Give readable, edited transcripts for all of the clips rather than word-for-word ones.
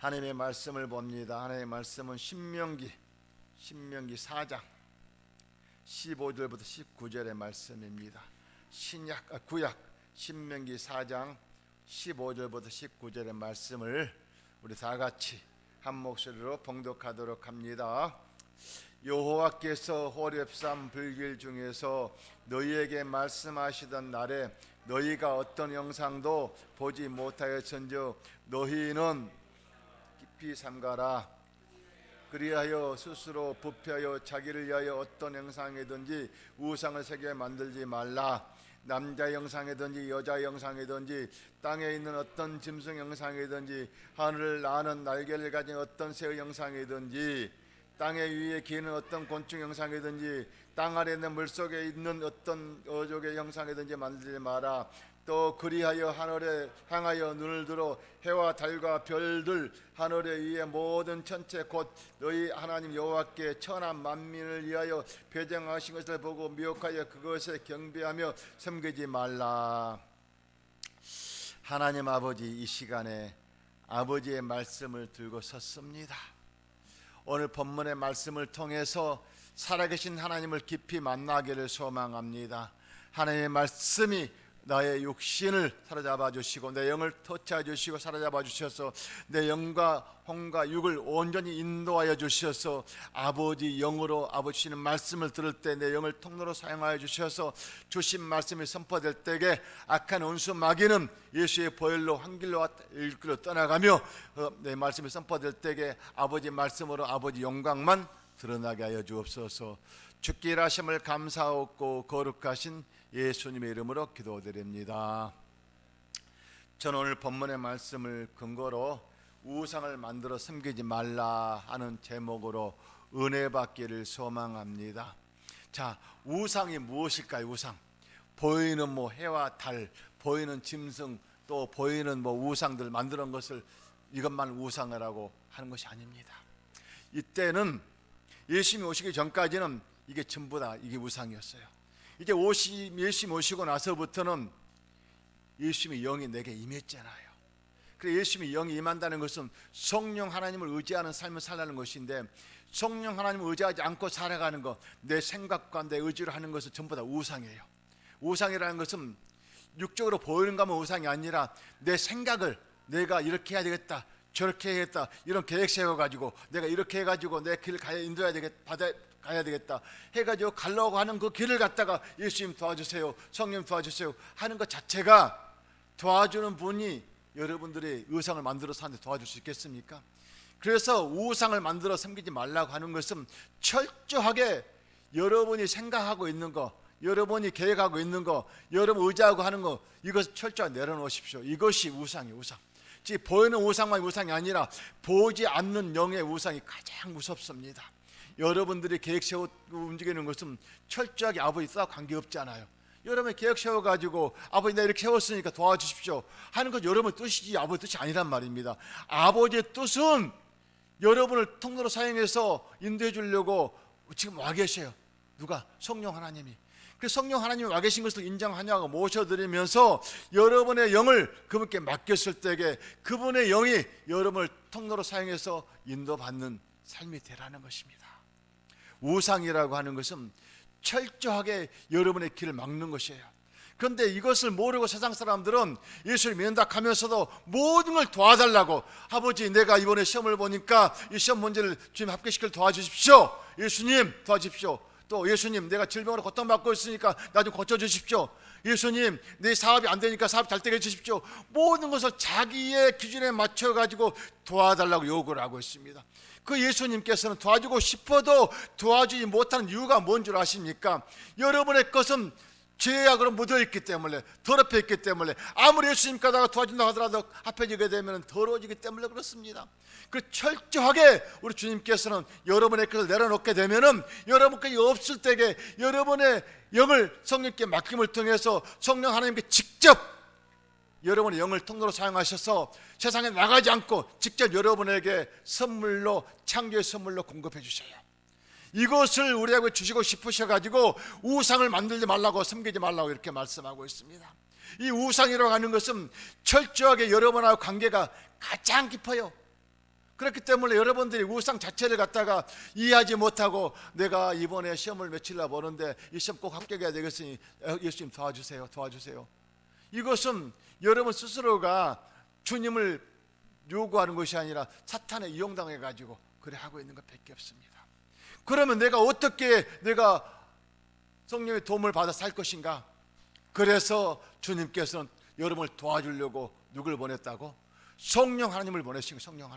하나님의 말씀을 봅니다. 하나님의 말씀은 신명기 4장 15절부터 19절의 말씀입니다. 구약 신명기 4장 15절부터 19절의 말씀을 우리 다 같이 한 목소리로 봉독하도록 합니다. 여호와께서 호렙산 불길 중에서 너희에게 말씀하시던 날에 너희가 어떤 영상도 보지 못하였은즉 너희는 깊이 삼가라. 그리하여 스스로 부패하여 자기를 위하여 어떤 형상이든지 우상을 새겨 만들지 말라. 남자 형상이든지 여자 형상이든지 땅에 있는 어떤 짐승 형상이든지 하늘을 나는 날개를 가진 어떤 새의 형상이든지 땅에 위에 기는 어떤 곤충 형상이든지 땅 아래 있는 물속에 있는 어떤 어족의 형상이든지 만들지 마라. 또 그리하여 하늘에 향하여 눈을 들어 해와 달과 별들 하늘에 위에 모든 천체 곧 너희 하나님 여호와께 천하 만민을 위하여 배정하신 것을 보고 미혹하여 그것에 경배하며 섬기지 말라. 하나님 아버지, 이 시간에 아버지의 말씀을 들고 섰습니다. 오늘 본문의 말씀을 통해서 살아계신 하나님을 깊이 만나기를 소망합니다. 하나님의 말씀이 나의 육신을 사로잡아 주시고 내 영을 터치해 주시고 사로잡아 주셔서 내 영과 혼과 육을 온전히 인도하여 주셔서 아버지 영으로 아버지 주시는 말씀을 들을 때 내 영을 통로로 사용하여 주셔서 주신 말씀이 선포될 때에 악한 원수 마귀는 예수의 보혈로 한 길로 일길로 떠나가며 내 말씀이 선포될 때에 아버지 말씀으로 아버지 영광만 드러나게 하여 주옵소서. 주께 일하심을 감사하고 거룩하신 예수님의 이름으로 기도드립니다. 저는 오늘 본문의 말씀을 근거로 우상을 만들어 섬기지 말라 하는 제목으로 은혜 받기를 소망합니다. 자, 우상이 무엇일까요? 우상, 보이는 해와 달, 보이는 짐승, 또 보이는 우상들 만드는 것을 이것만 우상이라고 하는 것이 아닙니다. 이때는 예수님이 오시기 전까지는 이게 전부 다 이게 우상이었어요. 이제 예수님 오시고 나서부터는 예수님의 영이 내게 임했잖아요. 그래서 예수님의 영이 임한다는 것은 성령 하나님을 의지하는 삶을 살라는 것인데, 성령 하나님을 의지하지 않고 살아가는 것, 내 생각과 내 의지로 하는 것은 전부 다 우상이에요. 우상이라는 것은 육적으로 보이는 것만 우상이 아니라 내 생각을 내가 이렇게 해야 되겠다, 저렇게 해야겠다, 이런 계획 세워가지고 내가 이렇게 해가지고 내 길을 인도해야 되겠다, 가야 되겠다 해가지고 가려고 하는 그 길을 갖다가 예수님 도와주세요, 성령 도와주세요 하는 것 자체가 도와주는 분이 여러분들의 의상을 만들어 사는데 도와줄 수 있겠습니까? 그래서 우상을 만들어 섬기지 말라고 하는 것은 철저하게 여러분이 생각하고 있는 거, 여러분이 계획하고 있는 거, 여러분 의지하고 하는 거, 이것을 철저하게 내려놓으십시오. 이것이 우상이에요. 우상. 즉 보이는 우상만 우상이 아니라 보지 않는 영의 우상이 가장 무섭습니다. 여러분들이 계획 세우고 움직이는 것은 철저하게 아버지 뜻하고 관계없잖아요. 여러분이 계획 세워가지고 아버지 나 이렇게 세웠으니까 도와주십시오 하는 것 여러분 뜻이지 아버지 뜻이 아니란 말입니다. 아버지의 뜻은 여러분을 통로로 사용해서 인도해 주려고 지금 와 계세요. 누가? 성령 하나님이. 그래서 성령 하나님이 와 계신 것을 인정하냐고 모셔드리면서 여러분의 영을 그분께 맡겼을 때에 그분의 영이 여러분을 통로로 사용해서 인도받는 삶이 되라는 것입니다. 우상이라고 하는 것은 철저하게 여러분의 길을 막는 것이에요. 그런데 이것을 모르고 세상 사람들은 예수를 믿는다 하면서도 모든 걸 도와달라고, 아버지 내가 이번에 시험을 보니까 이 시험 문제를 주님 합격시킬 도와주십시오, 예수님 도와주십시오, 또 예수님 내가 질병으로 고통받고 있으니까 나 좀 고쳐주십시오, 예수님 내 사업이 안 되니까 사업 잘 되게 해주십시오. 모든 것을 자기의 기준에 맞춰가지고 도와달라고 요구를 하고 있습니다. 그 예수님께서는 도와주고 싶어도 도와주지 못하는 이유가 뭔 줄 아십니까? 여러분의 것은 죄악으로 묻어있기 때문에, 더럽혀 있기 때문에, 아무리 예수님 가다가 도와준다고 하더라도 합해지게 되면 더러워지기 때문에 그렇습니다. 그 철저하게 우리 주님께서는 여러분의 것을 내려놓게 되면은 여러분께 없을 때에 여러분의 영을 성령께 맡김을 통해서 성령 하나님께 직접 여러분의 영을 통로로 사용하셔서 세상에 나가지 않고 직접 여러분에게 선물로, 창조의 선물로 공급해 주셔요. 이것을 우리에게 주시고 싶으셔가지고 우상을 만들지 말라고, 섬기지 말라고 이렇게 말씀하고 있습니다. 이 우상이라고 하는 것은 철저하게 여러분하고 관계가 가장 깊어요. 그렇기 때문에 여러분들이 우상 자체를 갖다가 이해하지 못하고 내가 이번에 시험을 며칠 나 보는데 이 시험 꼭 합격해야 되겠으니 예수님 도와주세요. 이것은 여러분 스스로가 주님을 요구하는 것이 아니라 사탄에 이용당해 가지고 그래 하고 있는 것밖에 없습니다. 그러면 내가 어떻게 성령의 도움을 받아 살 것인가? 그래서 주님께서는 여러분을 도와주려고 누굴 보냈다고? 성령 하나님을 보내신 거예요.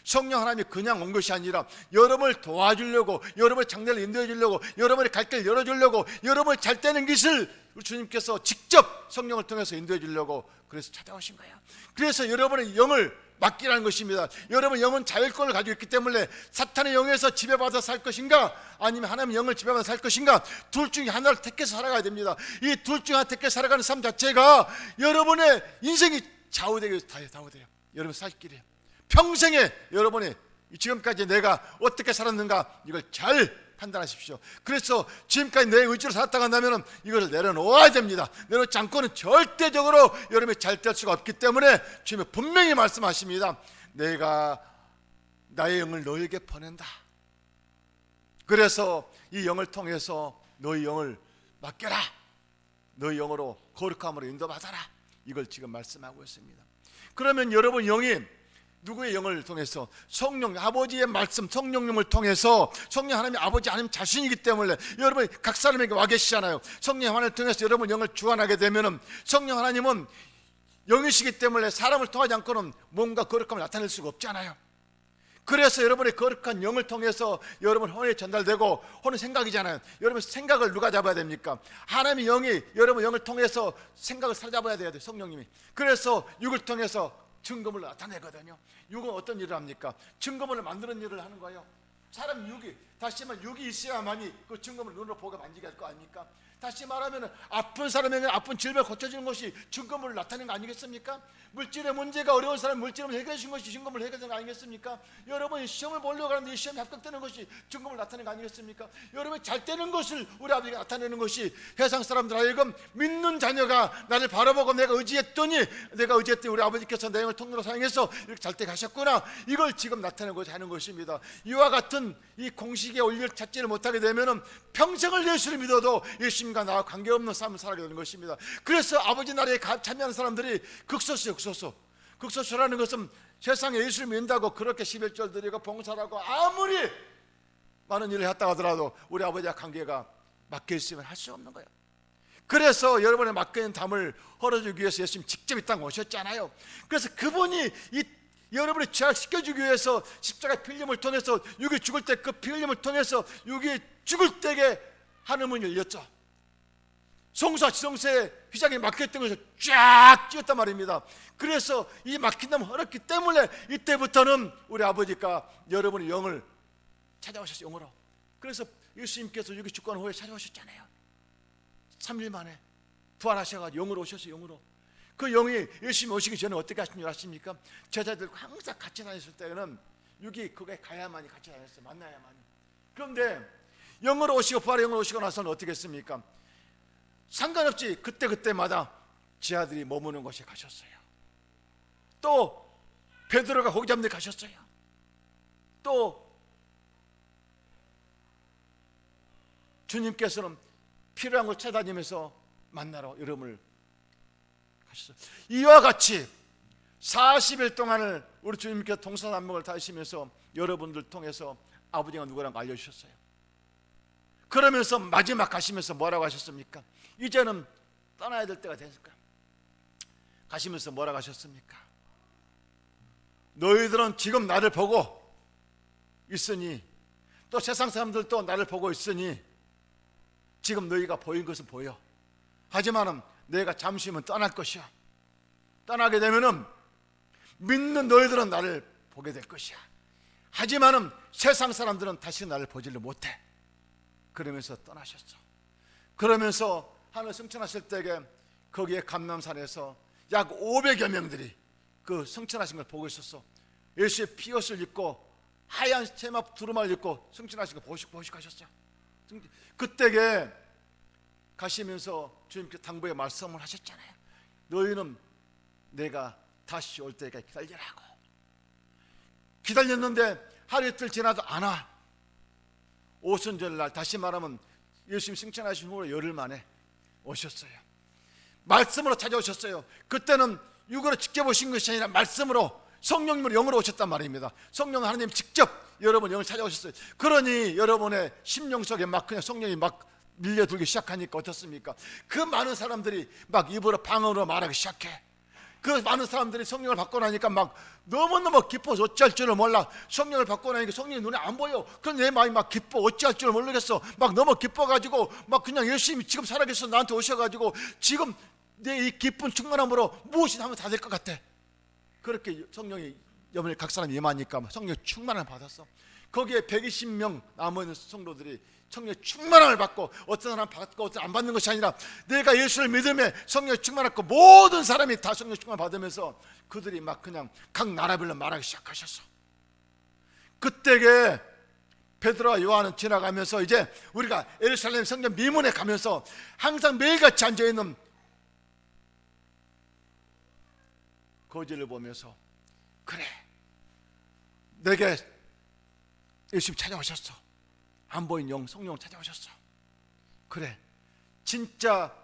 성령 하나님이 그냥 온 것이 아니라 여러분을 도와주려고, 여러분의 장래를 인도해 주려고, 여러분의 갈 길을 열어주려고, 여러분이 잘 되는 길을 주님께서 직접 성령을 통해서 인도해 주려고 그래서 찾아오신 거예요. 그래서 여러분의 영을 맡기라는 것입니다. 여러분 영은 자율권을 가지고 있기 때문에 사탄의 영에서 지배받아 살 것인가, 아니면 하나님의 영을 지배받아 살 것인가, 둘 중에 하나를 택해서 살아가야 됩니다. 이 둘 중에 하나 택해서 살아가는 삶 자체가 여러분의 인생이 좌우되게 좌우돼요. 여러분 살 길이에요. 평생에 여러분이 지금까지 내가 어떻게 살았는가 이걸 잘 판단하십시오. 그래서 지금까지 내 의지로 살았다고 한다면 이것을 내려놓아야 됩니다. 내려놓지 않고는 절대적으로 여러분이 잘 될 수가 없기 때문에 주님이 분명히 말씀하십니다. 내가 나의 영을 너에게 보낸다. 그래서 이 영을 통해서 너의 영을 맡겨라. 너의 영으로 거룩함으로 인도받아라. 이걸 지금 말씀하고 있습니다. 그러면 여러분 영이 누구의 영을 통해서? 성령, 아버지의 말씀, 성령님을 통해서. 성령 하나님이 아버지 하나님 자신이기 때문에 여러분 각 사람에게 와 계시잖아요. 성령 하나님을 통해서 여러분 영을 주관하게 되면 성령 하나님은 영이시기 때문에 사람을 통하지 않고는 뭔가 거룩함을 나타낼 수가 없잖아요. 그래서 여러분의 거룩한 영을 통해서 여러분 혼이 전달되고, 혼은 생각이잖아요. 여러분 생각을 누가 잡아야 됩니까? 하나님의 영이 여러분 영을 통해서 생각을 사로잡아야 돼요. 성령님이. 그래서 육을 통해서 증거물을 나타내거든요. 육은 어떤 일을 합니까? 증거물을 만드는 일을 하는 거예요. 사람 육이, 다시 말하면 육이 있어야만이 그 증거물을 눈으로 보고 만지게 할 거 아닙니까? 다시 말하면 아픈 사람에게 아픈 질병을 고쳐주는 것이 증거물을 나타내는 거 아니겠습니까? 물질의 문제가 어려운 사람 물질을 해결해 주신 것이 증거물을 해결하는 거 아니겠습니까? 여러분이 시험을 보려고 하는데 이 시험에 합격되는 것이 증거물을 나타내는 거 아니겠습니까? 여러분이 잘 되는 것을 우리 아버지가 나타내는 것이 세상 사람들 하여금 믿는 자녀가 나를 바라보고 내가 의지했더니 우리 아버지께서 내 영을 통로로 사용해서 이렇게 잘 되게 하셨구나, 이걸 지금 나타내고자 하는 것입니다. 이와 같은 이 공식에 올릴 찾지를 못하게 되면 평생을 예수를 믿어도 예수님과 나와 관계없는 삶을 살아가게 되는 것입니다. 그래서 아버지 나라에 참여하는 사람들이 극소수라는 것은 세상에 예수를 믿는다고 그렇게 11절 드리고 봉사하고 아무리 많은 일을 했다 하더라도 우리 아버지와 관계가 막혀있으면 할 수 없는 거예요. 그래서 여러분의 막혀있는 담을 헐어주기 위해서 예수님 직접 이 땅에 오셨잖아요. 그래서 그분이 여러분의 죄악 씻겨주기 위해서 십자가의 피 흘림을 통해서, 육이 죽을 때 그 피 흘림을 통해서 육이 죽을 때에 하늘문이 열렸죠. 성소와 지성소의 휘장이 막혔던 것을 쫙 찢었단 말입니다. 그래서 이 막힌 담을 헐었기 때문에 이때부터는 우리 아버지가 여러분의 영을 찾아오셨어요. 영으로. 그래서 예수님께서 육이 죽고 난 후에 찾아오셨잖아요. 3일 만에 부활하셔가지고 영으로 오셨어요. 영으로. 그 영이 예수님 오시기 전에 어떻게 하신 줄 아십니까? 제자들과 항상 같이 다녔을 때는 육이 그게 가야만이 같이 다녔어요. 만나야만이. 그런데 영으로 오시고 부활의 영으로 오시고 나서는 어떻게 했습니까? 상관없이 그때마다 제자들이 머무는 곳에 가셨어요. 또 베드로가 고기 잡는 데 가셨어요. 또 주님께서는 필요한 걸 찾아다니면서 만나러 여러분을 가셨어요. 이와 같이 40일 동안을 우리 주님께서 동서남북을 다니시면서 여러분들 통해서 아버지가 누구라는 걸 알려주셨어요. 그러면서 마지막 가시면서 뭐라고 하셨습니까? 이제는 떠나야 될 때가 됐을까? 가시면서 뭐라고 하셨습니까? 너희들은 지금 나를 보고 있으니, 또 세상 사람들도 나를 보고 있으니 지금 너희가 보인 것은 보여. 하지만은 내가 잠시면 떠날 것이야. 떠나게 되면은 믿는 너희들은 나를 보게 될 것이야. 하지만은 세상 사람들은 다시 나를 보지를 못해. 그러면서 떠나셨어. 그러면서 하늘 승천하실 때에 거기에 감람산에서 약 500여 명들이 그 승천하신 걸 보고 있었어. 예수의 피옷을 입고 하얀 체막 두루마를 입고 승천하신 걸 보시고 가셨어요. 그때에 가시면서 주님께 당부의 말씀을 하셨잖아요. 너희는 내가 다시 올 때까지 기다리라고. 기다렸는데 하루 이틀 지나도 안 와. 오순절날, 다시 말하면 예수님 승천하신 후로 열흘 만에 오셨어요. 말씀으로 찾아오셨어요. 그때는 육으로 직접 오신 것이 아니라 말씀으로, 성령님으로, 영으로 오셨단 말입니다. 성령 하나님 직접 여러분 영을 찾아오셨어요. 그러니 여러분의 심령 속에 막 그냥 성령이 막 밀려들기 시작하니까 어떻습니까? 그 많은 사람들이 막 입으로 방언으로 말하기 시작해. 그 많은 사람들이 성령을 받고 나니까 막 너무너무 기뻐서 어찌할 줄을 몰라. 성령을 받고 나니까 성령이 눈에 안 보여. 그런데 내 마음이 막 기뻐. 어찌할 줄을 모르겠어. 막 너무 기뻐가지고 막 그냥 열심히 지금 살아계셔서 나한테 오셔가지고 지금 내 이 기쁜 충만함으로 무엇이나 하면 다 될 것 같아. 그렇게 성령이 여러분이 각 사람이 임하니까 성령 충만함을 받았어. 거기에 120명 남은 성도들이 성령 충만함을 받고, 어떤 사람 받고 어떤 안 받는 것이 아니라 내가 예수를 믿음에 성령 충만했고 모든 사람이 다 성령 충만 받으면서 그들이 막 그냥 각 나라별로 말하기 시작하셨어. 그때에 베드로와 요한은 지나가면서 이제 우리가 예루살렘 성전 미문에 가면서 항상 매일같이 앉아있는 거지를 보면서, 그래, 내게 예수님 찾아오셨어. 안 보인 영, 성령 찾아오셨어. 그래, 진짜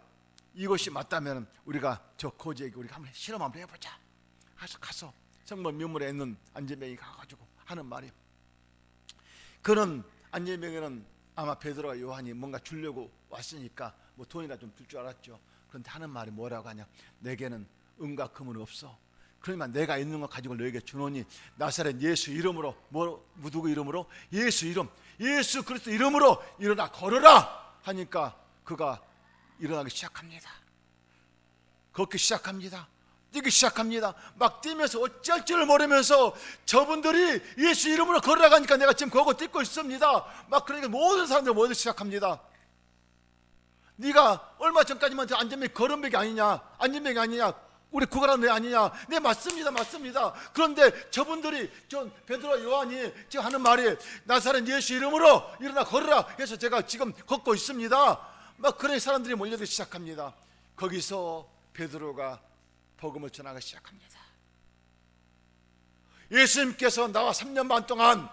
이것이 맞다면 우리가 저 거지에게 우리가 한번 실험 한번 해보자. 가서 성문 미문에 있는 안전병이 가가지고 하는 말이, 그는 안전병에는 아마 베드로와 요한이 뭔가 주려고 왔으니까 뭐 돈이나 좀 줄 줄 알았죠. 그런데 하는 말이 뭐라고 하냐, 내게는 은과 금은 없어. 그러니까 내가 있는 거 가지고 너에게 주노니 나사렛 예수 이름으로, 누구 이름으로? 예수 이름, 예수 그리스도 이름으로 일어나 걸어라 하니까 그가 일어나기 시작합니다. 걷기 시작합니다. 뛰기 시작합니다. 막 뛰면서 어찌할 줄을 모르면서 저분들이 예수 이름으로 걸어라 하니까 내가 지금 걷고 뛰고 있습니다. 막 그러니까 모든 사람들이 모이기 시작합니다. 네가 얼마 전까지만 안전병이 거름벽이 아니냐, 안전병이 아니냐, 우리 구걸한 애 아니냐. 네, 맞습니다, 맞습니다. 그런데 저분들이, 전 베드로 요한이 지금 하는 말이 나사렛 예수 이름으로 일어나 걸으라 해서 제가 지금 걷고 있습니다. 막 그런 사람들이 몰려들기 시작합니다. 거기서 베드로가 복음을 전하기 시작합니다. 예수님께서 나와 3년 반 동안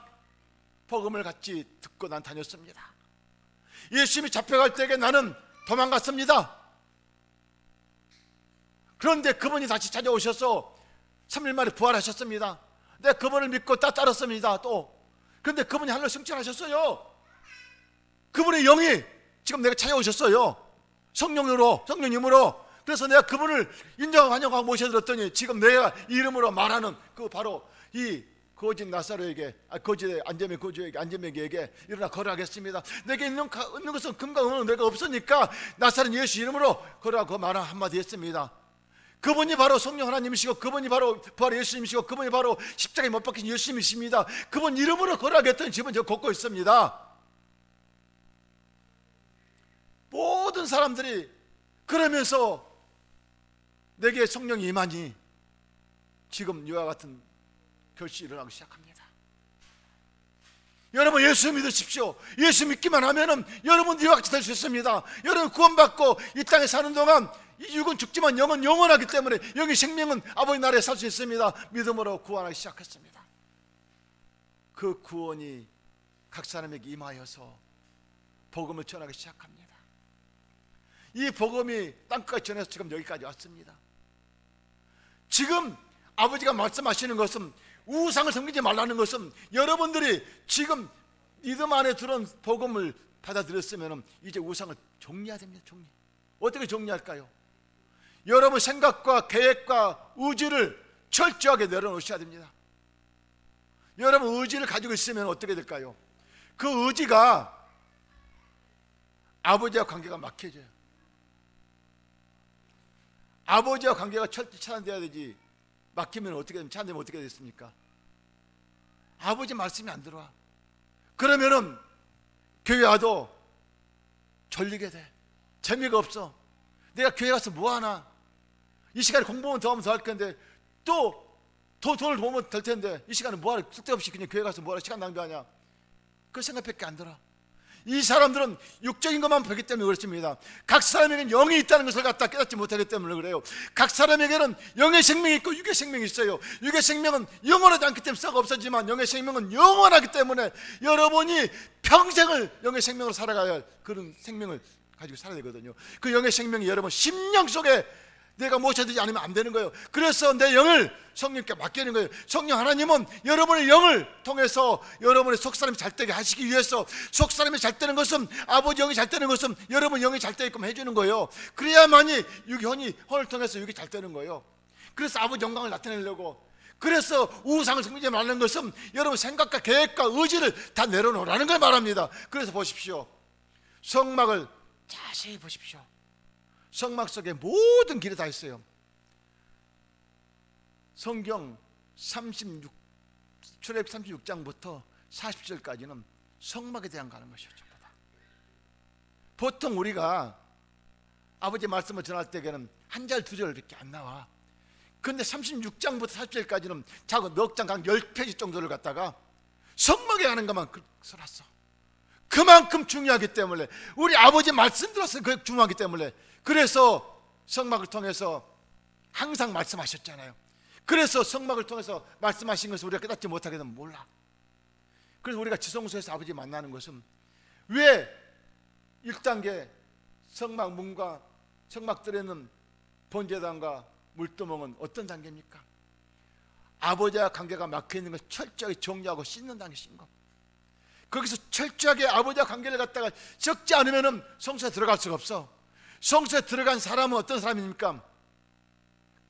복음을 같이 듣고 난 다녔습니다. 예수님이 잡혀갈 때에 나는 도망갔습니다. 그런데 그분이 다시 찾아오셔서 3일 만에 부활하셨습니다. 내가 그분을 믿고 따랐습니다. 또 그런데 그분이 하늘로 승천하셨어요. 그분의 영이 지금 내가 찾아오셨어요. 성령으로, 성령님으로. 그래서 내가 그분을 인정하고 환영하고 모셔들었더니 지금 내가 이름으로 말하는 그 바로 이 거짓 나사로에게, 거짓 안전병 거주에게, 안전병에게 일어나 걸어가겠습니다. 내게 있는 것은 금과 은은 내가 없으니까 나사렛 예수 이름으로 걸어가고 말한 한마디 했습니다. 그분이 바로 성령 하나님이시고, 그분이 바로 부활의 예수님이시고, 그분이 바로 십자가에 못 박힌 예수님이십니다. 그분 이름으로 걸어가겠다는 집은 저 걷고 있습니다. 모든 사람들이 그러면서 내게 성령이 임하니 지금 이와 같은 결실이 일어나기 시작합니다. 여러분 예수 믿으십시오. 예수 믿기만 하면은 여러분 이와 같이 될 수 있습니다. 여러분 구원받고 이 땅에 사는 동안 이 육은 죽지만 영은 영원하기 때문에 영의 생명은 아버지 나라에 살 수 있습니다. 믿음으로 구원하기 시작했습니다. 그 구원이 각 사람에게 임하여서 복음을 전하기 시작합니다. 이 복음이 땅끝까지 전해서 지금 여기까지 왔습니다. 지금 아버지가 말씀하시는 것은, 우상을 섬기지 말라는 것은, 여러분들이 지금 믿음 안에 들은 복음을 받아들였으면 이제 우상을 정리해야 됩니다. 정리. 어떻게 정리할까요? 여러분 생각과 계획과 의지를 철저하게 내려놓으셔야 됩니다. 여러분 의지를 가지고 있으면 어떻게 될까요? 그 의지가 아버지와 관계가 막혀져요. 아버지와 관계가 철저히 차단돼야 되지, 막히면 어떻게 되면, 차단되면 어떻게 됐습니까? 아버지 말씀이 안 들어와. 그러면은 교회 와도 졸리게 돼. 재미가 없어. 내가 교회 가서 뭐 하나? 이 시간에 공부만 더 하면 더 할 건데, 또 돈을 모으면 될 텐데 이 시간에 뭐 하나? 쓸데없이 그냥 교회 가서 뭐 하나 시간 낭비하냐? 그 생각밖에 안 들어. 이 사람들은 육적인 것만 보기 때문에 그렇습니다. 각 사람에게는 영이 있다는 것을 갖다 깨닫지 못하기 때문에 그래요. 각 사람에게는 영의 생명이 있고 육의 생명이 있어요. 육의 생명은 영원하지 않기 때문에 썩어 없어지만 영의 생명은 영원하기 때문에 여러분이 평생을 영의 생명으로 살아가야 할 그런 생명을 가지고 살아야 되거든요. 그 영의 생명이 여러분 심령 속에 내가 모셔두지 않으면 안 되는 거예요. 그래서 내 영을 성령께 맡기는 거예요. 성령 하나님은 여러분의 영을 통해서 여러분의 속사람이 잘 되게 하시기 위해서, 속사람이 잘 되는 것은, 아버지 영이 잘 되는 것은 여러분 영이 잘 되게끔 해주는 거예요. 그래야만이 혼을 통해서 육이 잘 되는 거예요. 그래서 아버지 영광을 나타내려고, 그래서 우상을 섬기지 말라는 것은 여러분 생각과 계획과 의지를 다 내려놓으라는 걸 말합니다. 그래서 보십시오, 성막을 자세히 보십시오. 성막 속에 모든 길이 다 있어요. 성경 출애굽 36장부터 40절까지는 성막에 대한 가는 것이죠. 보통 우리가 아버지 말씀을 전할 때에는 한 절 두 절밖에 안 나와. 그런데 36장부터 40절까지는 작은 넉 장, 각 10페이지 정도를 갖다가 성막에 가는 것만 써놨어. 그만큼 중요하기 때문에, 우리 아버지 말씀 들어서 그 중요하기 때문에, 그래서 성막을 통해서 항상 말씀하셨잖아요. 그래서 성막을 통해서 말씀하신 것을 우리가 깨닫지 못하게 되면 몰라. 그래서 우리가 지성소에서 아버지 만나는 것은, 왜 1단계 성막 문과 성막들에 있는 번제단과 물두멍은 어떤 단계입니까? 아버지와 관계가 막혀있는 걸 철저하게 정리하고 씻는 단계인 것. 거기서 철저하게 아버지와 관계를 갖다가 적지 않으면 성소에 들어갈 수가 없어. 성소에 들어간 사람은 어떤 사람입니까?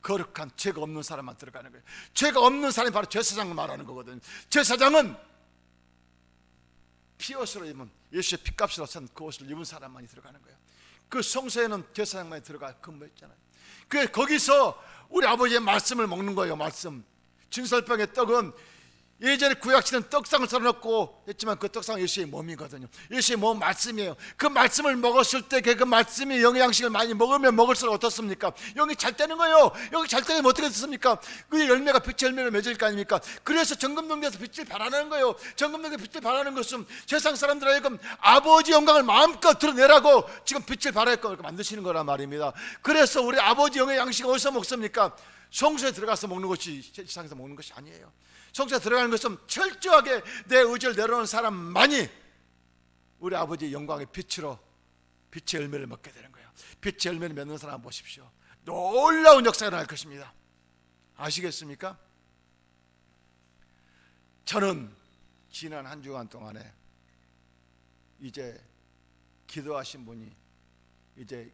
거룩한 죄가 없는 사람만 들어가는 거예요. 죄가 없는 사람이 바로 제사장을 말하는 거거든요. 제사장은 피옷으로 입은, 예수의 피값으로 산 그 옷을 입은 사람만이 들어가는 거예요. 그 성소에는 제사장만이 들어가 근무했잖아요. 거기서 우리 아버지의 말씀을 먹는 거예요. 말씀. 진설병의 떡은 예전에 구약시대는 떡상을 썰어놓고 했지만 그 떡상은 예수의 몸이거든요. 예수의 몸 말씀이에요. 그 말씀을 먹었을 때 그 말씀이 영의 양식을 많이 먹으면 먹을수록 어떻습니까? 영이 잘 되는 거예요. 영이 잘 되면 어떻게 됐습니까? 그 열매가 빛의 열매를 맺을 거 아닙니까? 그래서 정금동에서 빛을 발하는 거예요. 정금동에 빛을 발하는 것은 세상 사람들 하여금 아버지 영광을 마음껏 드러내라고 지금 빛을 발하게끔 만드시는 거란 말입니다. 그래서 우리 아버지 영의 양식을 어디서 먹습니까? 성소에 들어가서 먹는 것이, 세상에서 먹는 것이 아니에요. 성소에 들어가는 것은 철저하게 내 의지를 내려놓은 사람만이 우리 아버지의 영광의 빛으로 빛의 열매를 먹게 되는 거예요. 빛의 열매를 맺는 사람 보십시오. 놀라운 역사가 일어날 것입니다. 아시겠습니까? 저는 지난 한 주간 동안에 이제 기도하신 분이 이제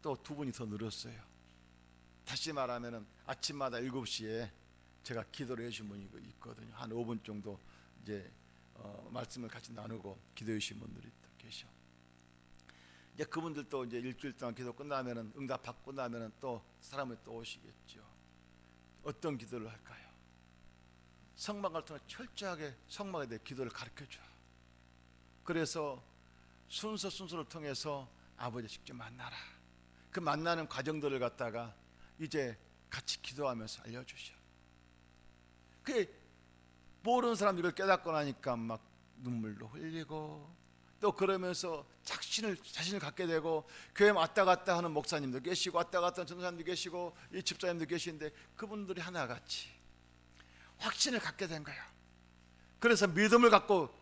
또 두 분이 더 늘었어요. 다시 말하면 아침마다 7시에 제가 기도를 해주신 분이 있거든요. 한 5분 정도 이제 말씀을 같이 나누고 기도해 주신 분들이 계셔. 이제 그분들도 이제 일주일 동안 기도 끝나면은, 응답 받고 나면은 또 사람이 또 오시겠죠. 어떤 기도를 할까요? 성막을 통해 철저하게 성막에 대해 기도를 가르쳐 줘. 그래서 순서를 통해서 아버지 직접 만나라. 그 만나는 과정들을 갖다가 이제 같이 기도하면서 알려주셔. 그 모르는 사람들이 이걸 깨닫고 나니까 막 눈물도 흘리고, 또 그러면서 자신을 갖게 되고, 교회 왔다 갔다 하는 목사님도 계시고 왔다 갔다 하는 전도사님도 계시고 이 집사님도 계시는데 그분들이 하나같이 확신을 갖게 된 거예요. 그래서 믿음을 갖고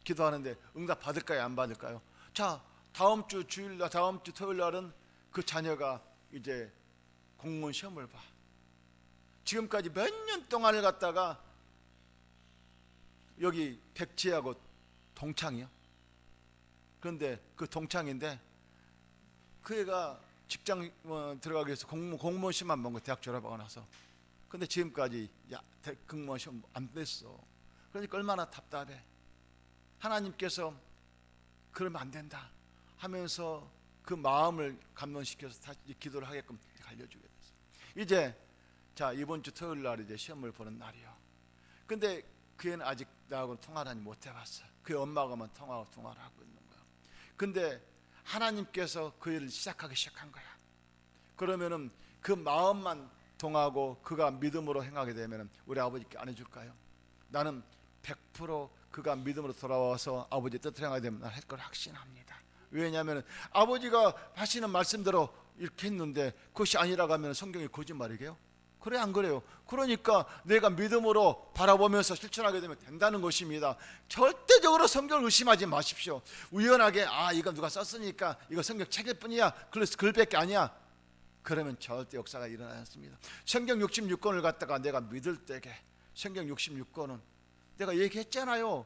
기도하는데 응답 받을까요, 안 받을까요? 자, 다음 주 주일날, 다음 주 토요일날은 그 자녀가 이제 공무원 시험을 봐. 지금까지 몇 년 동안을 갖다가 여기 백지하고 동창이요. 그런데 그 동창인데 그 애가 직장 들어가기 위해서 공무원 시험만 본 거, 대학 졸업하고 나서. 근데 지금까지 공무원 시험 안 됐어. 그러니까 얼마나 답답해. 하나님께서 그러면 안 된다 하면서 그 마음을 감동시켜서 다시 기도를 하게끔 알려주게 됐어요. 이제 자, 이번 주 토요일 날 이제 시험을 보는 날이요. 근데 그 애는 아직 나하고는 통화를 못 해봤어. 그 엄마가만 통화를 하고 있는 거야. 근데 하나님께서 그 일을 시작한 거야. 그러면은 그 마음만 통하고 그가 믿음으로 행하게 되면은 우리 아버지께 안 해줄까요? 나는 100% 그가 믿음으로 돌아와서 아버지의 뜻을 행하게 되면 할 걸 확신합니다. 왜냐하면 아버지가 하시는 말씀대로 이렇게 했는데 그것이 아니라고 하면 성경이 거짓말이게요? 그래 안 그래요? 그러니까 내가 믿음으로 바라보면서 실천하게 되면 된다는 것입니다. 절대적으로 성경을 의심하지 마십시오. 우연하게 이거 누가 썼으니까 이거 성경 책일 뿐이야, 글밖에 아니야, 그러면 절대 역사가 일어나지 않습니다. 성경 66권을 갖다가 내가 믿을 때게, 성경 66권은 내가 얘기했잖아요.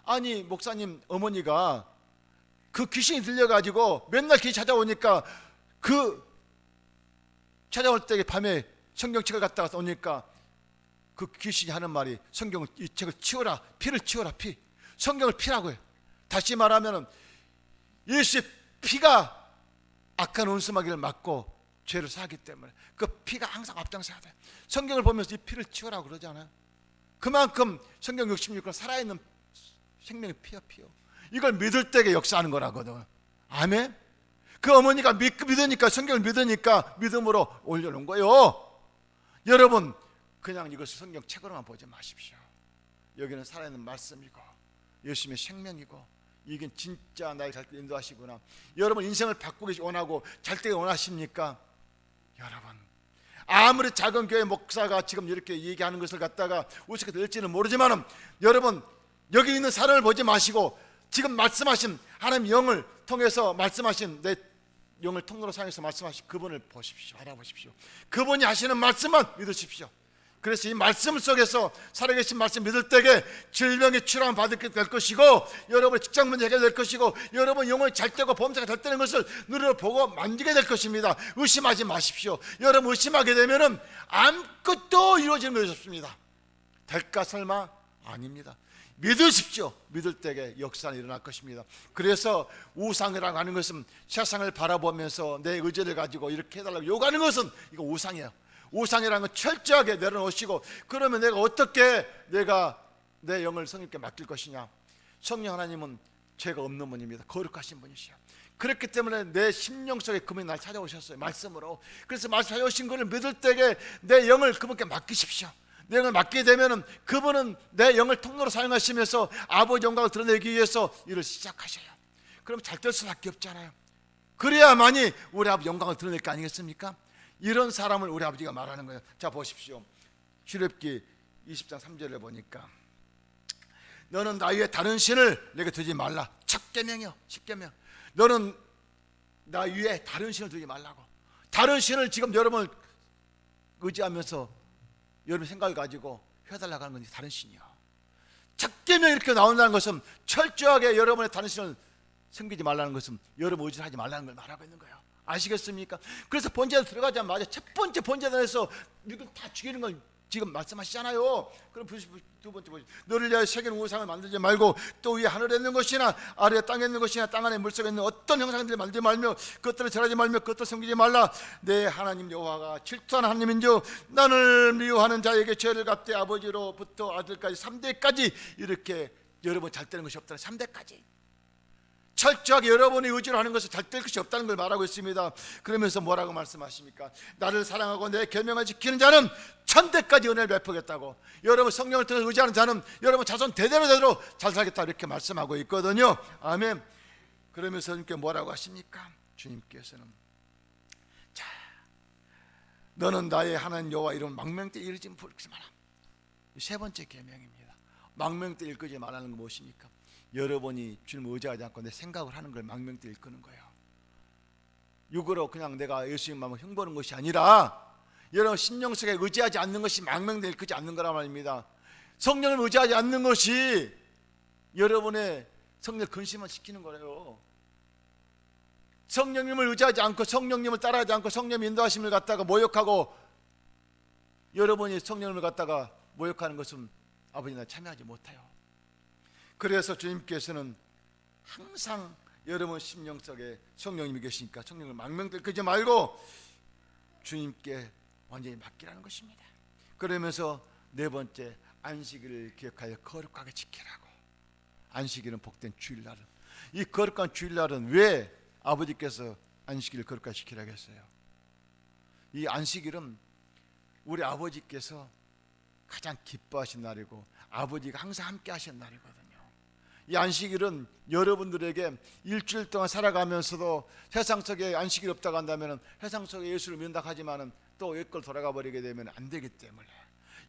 아니 목사님 어머니가 그 귀신이 들려가지고 맨날 귀 찾아오니까 그 찾아올 때 밤에 성경책을 갖다가 오니까 그 귀신이 하는 말이 성경을, 이 책을 치워라, 피를 치워라, 피. 성경을 피라고요. 다시 말하면 예수의 피가 악한 원수마귀를 막고 죄를 사하기 때문에 그 피가 항상 앞장서야 돼요. 성경을 보면서 이 피를 치워라고 그러잖아요. 그만큼 성경 66권 살아있는 생명의 피요. 이걸 믿을 때에 역사하는 거라거든. 아멘. 그 어머니가 믿으니까, 성경을 믿으니까 믿음으로 올려놓은 거예요. 여러분 그냥 이것을 성경책으로만 보지 마십시오. 여기는 살아있는 말씀이고 예수님의 생명이고 이게 진짜 나를 잘 인도하시구나. 여러분 인생을 바꾸기 원하고 잘 되기 원하십니까? 여러분 아무리 작은 교회 목사가 지금 이렇게 얘기하는 것을 갖다가 우습게 들을지는 모르지만 여러분 여기 있는 사람을 보지 마시고 지금 말씀하신 하나님 영을 통해서 말씀하신, 내 영을 통로로 사용해서 말씀하신 그분을 보십시오. 알아보십시오. 그분이 하시는 말씀만 믿으십시오. 그래서 이 말씀 속에서 살아계신 말씀 믿을 때에 질병의 치료함 받게 될 것이고, 여러분의 직장 문제 해결될 것이고, 여러분 영혼이 잘 되고 범사가 잘 되는 것을 눈으로 보고 만지게 될 것입니다. 의심하지 마십시오. 여러분 의심하게 되면은 아무것도 이루어지는 것이 없습니다. 될까 설마? 아닙니다. 믿으십시오. 믿을 때에 역사는 일어날 것입니다. 그래서 우상이라고 하는 것은 세상을 바라보면서 내 의지를 가지고 이렇게 해달라고 요구하는 것은 이거 우상이에요. 우상이라는 건 철저하게 내려놓으시고, 그러면 내가 어떻게 내 영을 성령께 맡길 것이냐. 성령 하나님은 죄가 없는 분입니다. 거룩하신 분이시요. 그렇기 때문에 내 심령 속에 그분이 날 찾아오셨어요. 말씀으로. 그래서 말씀 찾아오신 것을 믿을 때에 내 영을 그분께 맡기십시오. 내 영을 맡게 되면 그분은 내 영을 통로로 사용하시면서 아버지 영광을 드러내기 위해서 일을 시작하셔요. 그럼 잘 될 수밖에 없잖아요. 그래야만이 우리 아버지 영광을 드러낼 거 아니겠습니까? 이런 사람을 우리 아버지가 말하는 거예요. 자 보십시오. 출애굽기 20장 3절에 보니까 너는 나 위에 다른 신을 내게 두지 말라. 첫 계명이요. 10계명. 너는 나 위에 다른 신을 두지 말라고. 다른 신을 지금 여러분 의지하면서 여러분 생각을 가지고 해달라고 하는 건 다른 신이요. 첫 계명이 이렇게 나온다는 것은 철저하게 여러분의 다른 신을 섬기지 말라는 것은 여러분 의지를 하지 말라는 걸 말하고 있는 거예요. 아시겠습니까? 그래서 번제단 들어가자마자 첫 번째 번제단에서 이걸 다 죽이는 걸 지금 말씀하시잖아요. 그럼 두 번째 보시죠. 너를 위하여 새기는 우상을 만들지 말고 또 위에 하늘에 있는 것이나 아래에 땅에 있는 것이나 땅 안에 물속에 있는 어떤 형상들을 만들지 말며 그것들을 절하지 말며 그것들을 섬기지 말라. 내 하나님 여호와가 질투하는 하나님인즉 나를 미워하는 자에게 죄를 갚되 아버지로부터 아들까지 3대까지 이렇게 여러분 잘 되는 것이 없다는 3대까지 철저하게 여러분이 의지로 하는 것은 잘 될 것이 없다는 걸 말하고 있습니다. 그러면서 뭐라고 말씀하십니까? 나를 사랑하고 내 계명을 지키는 자는 천대까지 은혜를 베푸겠다고. 여러분 성령을 통해서 의지하는 자는 여러분 자손 대대로 잘 살겠다 이렇게 말씀하고 있거든요. 아멘. 그러면서 주님께 뭐라고 하십니까? 주님께서는 자, 너는 나의 하나님 여호와 이름 망명때 읽지 마라. 세 번째 계명입니다. 망명때 읽지 말라는 건 무엇입니까? 여러분이 주님을 의지하지 않고 내 생각을 하는 걸 망명때 읽는 거예요. 육으로 그냥 내가 예수님만 흉보는 것이 아니라 여러분 심령 속에 의지하지 않는 것이 망명때 읽지 않는 거란 말입니다. 성령을 의지하지 않는 것이 여러분의 성령 근심을 시키는 거예요. 성령님을 의지하지 않고 성령님을 따라하지 않고 성령님 인도하심을 갖다가 모욕하고 여러분이 성령님을 갖다가 모욕하는 것은 아버지나 참여하지 못해요. 그래서 주님께서는 항상 여러분 심령 속에 성령님이 계시니까 성령을 망명때 읽지 말고 주님께 완전히 맡기라는 것입니다. 그러면서 네 번째 안식일을 기억하여 거룩하게 지키라고. 안식일은 복된 주일날은, 이 거룩한 주일날은 왜 아버지께서 안식일을 거룩하게 지키라고 했어요? 이 안식일은 우리 아버지께서 가장 기뻐하신 날이고 아버지가 항상 함께 하신 날이거든요. 이 안식일은 여러분들에게 일주일 동안 살아가면서도 세상 속에 안식일 없다고 한다면 세상 속에 예수를 믿는다 하지만은 또 옛걸 돌아가 버리게 되면 안 되기 때문에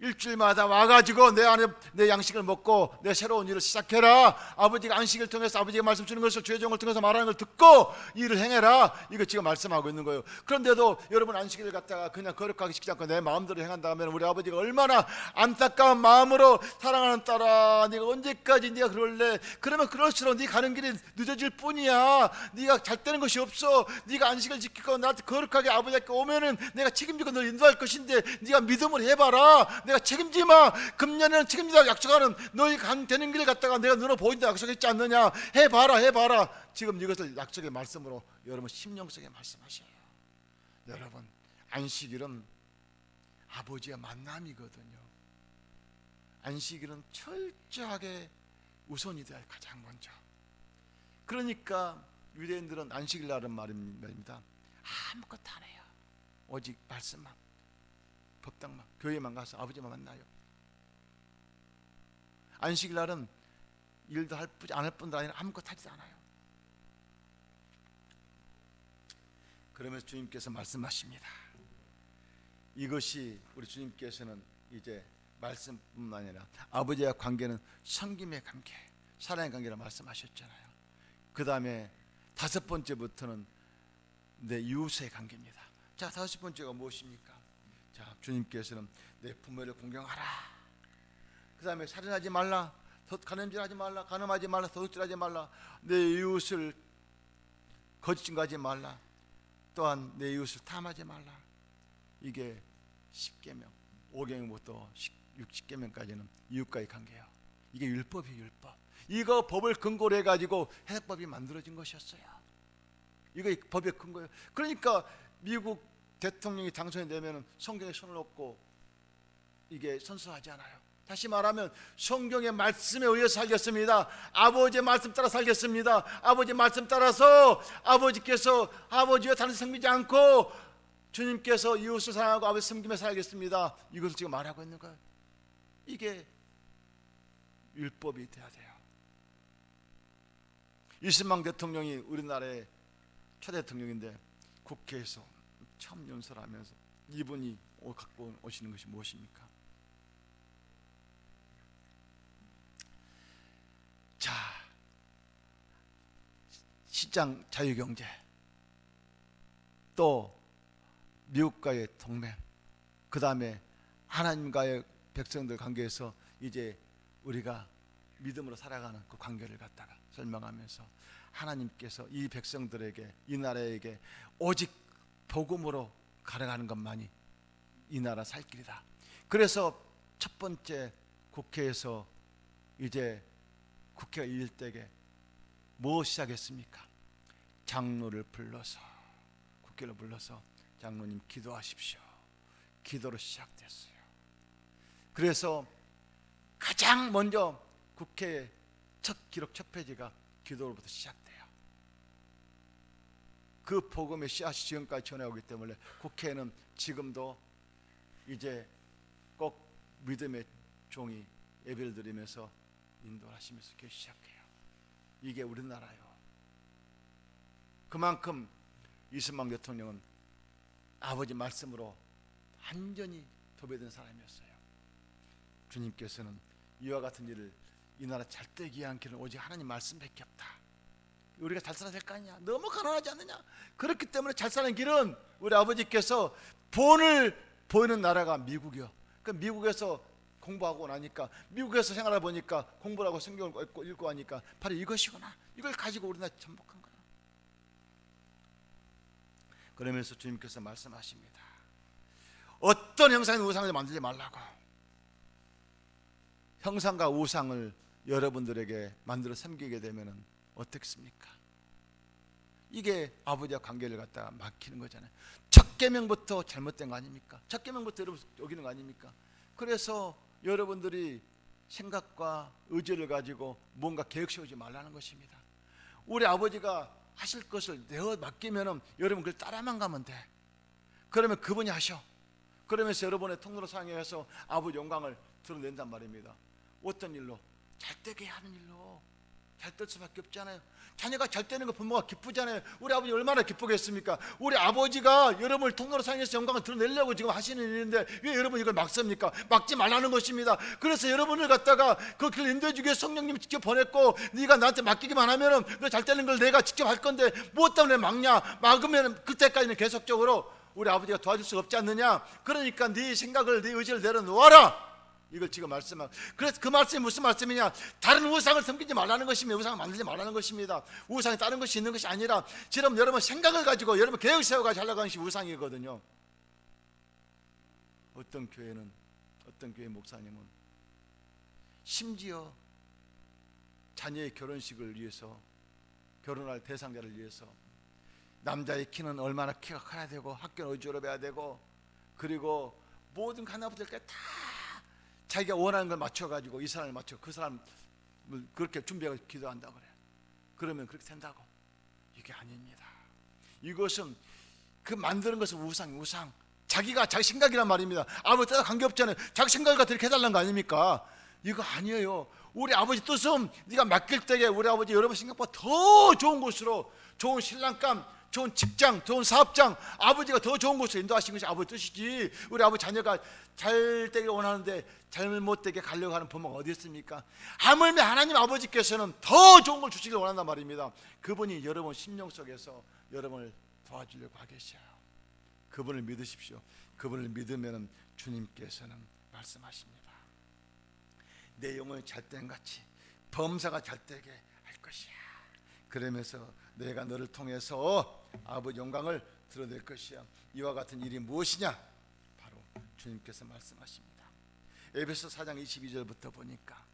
일주일마다 와가지고 내 안에 내 양식을 먹고 내 새로운 일을 시작해라. 아버지가 안식을 통해서 아버지가 말씀 주는 것을 주의 종을 통해서 말하는 걸 듣고 일을 행해라. 이거 지금 말씀하고 있는 거예요. 그런데도 여러분 안식일을 갖다가 그냥 거룩하게 지키지 않고 내 마음대로 행한다면 우리 아버지가 얼마나 안타까운 마음으로 사랑하는 딸아 네가 언제까지 네가 그럴래? 그러면 그럴수록 네 가는 길이 늦어질 뿐이야. 네가 잘 되는 것이 없어. 네가 안식을 지키고 나한테 거룩하게 아버지께 오면은 내가 책임지고 널 인도할 것인데 네가 믿음을 해봐라. 내가 책임지마. 금년에는 책임지다 약속하는 너희 되는 길을 갖다가 내가 눈으로 보인다 약속했지 않느냐. 해봐라. 지금 이것을 약속의 말씀으로 여러분 심령 속에 말씀하셔요. 여러분 안식일은 아버지의 만남이거든요. 안식일은 철저하게 우선이 돼야 가장 먼저. 그러니까 유대인들은 안식일 날은 말입니다. 아무것도 안 해요. 오직 말씀만, 법당만, 교회만 가서 아버지만 만나요. 안식일 날은 일도 안 할 뿐도 아니라 아무것도 하지도 않아요. 그러면서 주님께서 말씀하십니다. 이것이 우리 주님께서는 이제 말씀뿐만 아니라 아버지와 관계는 섬김의 관계, 사랑의 관계라 말씀하셨잖아요. 그 다음에 다섯 번째부터는 내 이웃의 관계입니다. 자, 다섯 번째가 무엇입니까? 자, 주님께서는 내 부모를 공경하라. 그 다음에 살인하지 말라, 간음질하지 말라, 간음하지 말라, 도둑질하지 말라, 내 이웃을 거짓 증거하지 말라, 또한 내 이웃을 탐하지 말라. 이게 10계명, 5계명부터 60계명까지는 이웃과의 관계예요. 이게 율법이에요. 율법. 이거 법을 근거로 해가지고 해석법이 만들어진 것이었어요. 이거 법의 근거예요. 그러니까 미국 대통령이 당선이 되면 성경에 손을 얹고 이게 선서하지 않아요. 다시 말하면 성경의 말씀에 의해 살겠습니다. 아버지의 말씀 따라 살겠습니다. 아버지의 말씀 따라서 아버지께서 아버지와 다른 섬기지 않고 주님께서 이웃을 사랑하고 아버지 섬기며 살겠습니다. 이것을 지금 말하고 있는 거예요. 이게 율법이 돼야 돼요. 이승만 대통령이 우리나라의 초대 대통령인데 국회에서 처음 연설하면서 이분이 갖고 오시는 것이 무엇입니까? 자, 시장 자유경제, 또 미국과의 동맹, 그 다음에 하나님과의 백성들 관계에서 이제 우리가 믿음으로 살아가는 그 관계를 갖다가 설명하면서 하나님께서 이 백성들에게, 이 나라에게 오직 복음으로 가능하는 것만이 이 나라 살 길이다. 그래서 첫 번째 국회에서 이제 국회가 이을 때에 뭐 시작했습니까? 장로를 불러서, 국회를 불러서 장로님 기도하십시오. 기도로 시작됐어요. 그래서 가장 먼저 국회의 첫 기록 첫 페이지가 기도로부터 시작돼요. 그 복음의 씨앗이 지금까지 전해오기 때문에 국회에는 지금도 이제 꼭 믿음의 종이 예배를 드리면서 인도하시면서 이렇게 시작해요. 이게 우리나라예요. 그만큼 이승만 대통령은 아버지 말씀으로 완전히 도배된 사람이었어요. 주님께서는 이와 같은 일을 이 나라 잘 되기 위한 길은 오직 하나님 말씀밖에 없다. 우리가 잘 살아야 될 거 아니냐? 너무 가난하지 않느냐? 그렇기 때문에 잘 사는 길은 우리 아버지께서 본을 보이는 나라가 미국이요. 그 미국에서 공부하고 나니까, 미국에서 생활해 보니까 공부를 하고 성경을 읽고 하니까 바로 이것이구나. 이걸 가지고 우리나라 전복한 거야. 그러면서 주님께서 말씀하십니다. 어떤 형상의 우상을 만들지 말라고. 형상과 우상을 여러분들에게 만들어 섬기게 되면 어떻겠습니까? 이게 아버지와 관계를 갖다가 막히는 거잖아요. 첫 계명부터 잘못된 거 아닙니까? 첫 계명부터 여러분 여기는 거 아닙니까? 그래서 여러분들이 생각과 의지를 가지고 뭔가 계획 세우지 말라는 것입니다. 우리 아버지가 하실 것을 내어 맡기면은 여러분 그걸 따라만 가면 돼. 그러면 그분이 하셔. 그러면서 여러분의 통로로 사용해서 아버지 영광을 드러낸단 말입니다. 어떤 일로? 잘 되게 하는 일로. 잘 될 수밖에 없잖아요. 자녀가 잘 되는 거 부모가 기쁘잖아요. 우리 아버지 얼마나 기쁘겠습니까? 우리 아버지가 여러분을 통로로 사용해서 영광을 드러내려고 지금 하시는 일인데 왜 여러분 이걸 막습니까? 막지 말라는 것입니다. 그래서 여러분을 갖다가 그 길 인도해 주기 위해 성령님이 직접 보냈고, 네가 나한테 맡기기만 하면은 너 잘 되는 걸 내가 직접 할 건데 무엇 때문에 막냐? 막으면 그때까지는 계속적으로 우리 아버지가 도와줄 수 없지 않느냐? 그러니까 네 생각을, 네 의지를 내려놓아라, 이걸 지금 말씀하고. 그래서 그 말씀이 무슨 말씀이냐? 다른 우상을 섬기지 말라는 것입니다. 우상을 만들지 말라는 것입니다. 우상이 다른 것이 있는 것이 아니라 지금 여러분 생각을 가지고 여러분 계획 세워가지고 하려고 하는 것이 우상이거든요. 어떤 교회 목사님은 심지어 자녀의 결혼식을 위해서, 결혼할 대상자를 위해서 남자의 키는 얼마나 키가 커야 되고 학교는 어디 졸업해야 되고, 그리고 모든 하나부터까지 다 자기가 원하는 걸 맞춰가지고 이 사람을 맞춰 그 사람을 그렇게 준비하고 기도한다고 그래요. 그러면 그렇게 된다고. 이게 아닙니다. 이것은 그 만드는 것은 우상. 자기가 자기 생각이란 말입니다. 아무 때나 관계없잖아요. 자기 생각을 갖다 이렇게 해달라는 거 아닙니까? 이거 아니에요. 우리 아버지 뜻은 네가 맡길 때에 우리 아버지 여러분 생각보다 더 좋은 곳으로, 좋은 신랑감, 좋은 직장, 좋은 사업장, 아버지가 더 좋은 곳으로 인도하신 것이 아버지 뜻이지. 우리 아버지 자녀가 잘 되길 원하는데 잘못되게 가려고 하는 부모가 어디 있습니까? 하물며 하나님 아버지께서는 더 좋은 걸 주시길 원한단 말입니다. 그분이 여러분 심령 속에서 여러분을 도와주려고 하계셔요. 그분을 믿으십시오. 그분을 믿으면 주님께서는 말씀하십니다. 내 영혼이 잘된 같이 범사가 잘되게 할 것이야. 그러면서 내가 너를 통해서 아버지 영광을 드러낼 것이야. 이와 같은 일이 무엇이냐? 바로 주님께서 말씀하십니다. 에베소 4장 22절부터 보니까